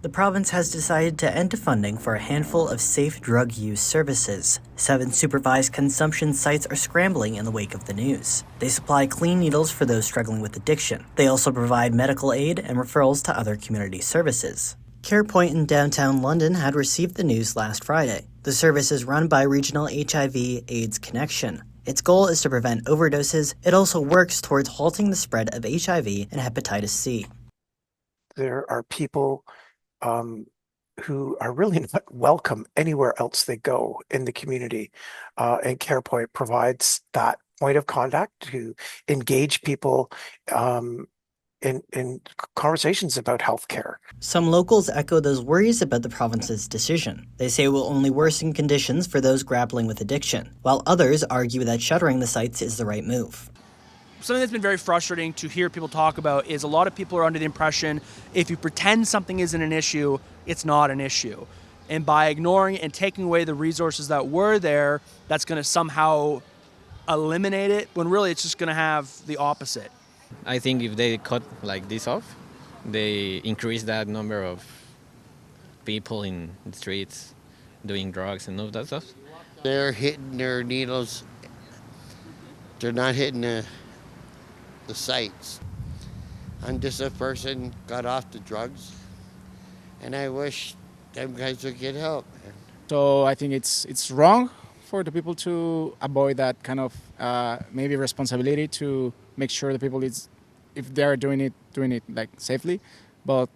The province has decided to end funding for a handful of safe drug use services. 7 supervised consumption sites are scrambling in the wake of the news. They supply clean needles for those struggling with addiction. They also provide medical aid and referrals to other community services. CarePoint in downtown London had received the news last Friday. The service is run by Regional HIV/AIDS Connection. Its goal is to prevent overdoses. It also works towards halting the spread of HIV and hepatitis C. There are people who are really not welcome anywhere else they go in the community. And CarePoint provides that point of contact to engage people in conversations about healthcare. Some locals echo those worries about the province's decision. They say it will only worsen conditions for those grappling with addiction, while others argue that shuttering the sites is the right move. Something that's been very frustrating to hear people talk about is a lot of people are under the impression if you pretend something isn't an issue, it's not an issue. And by ignoring and taking away the resources that were there, that's going to somehow eliminate it, when really it's just going to have the opposite. I think if they cut like this off, they increase that number of people in the streets doing drugs and all that stuff. They're hitting their needles. They're not hitting the sites. I'm just a person got off the drugs, and I wish them guys would get help. So I think it's wrong for the people to avoid that kind of maybe responsibility to make sure the people if they're doing it like safely, but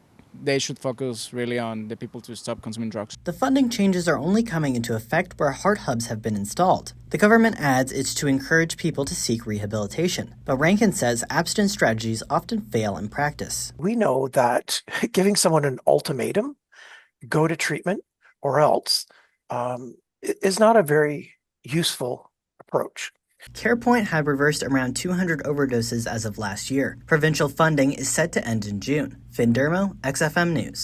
they should focus really on the people to stop consuming drugs. The funding changes are only coming into effect where heart hubs have been installed. The government adds it's to encourage people to seek rehabilitation, but Rankin says abstinence strategies often fail in practice. We know that giving someone an ultimatum, go to treatment or else, is not a very useful approach. CarePoint had reversed around 200 overdoses as of last year. Provincial funding is set to end in June. Finn Dermo, XFM News.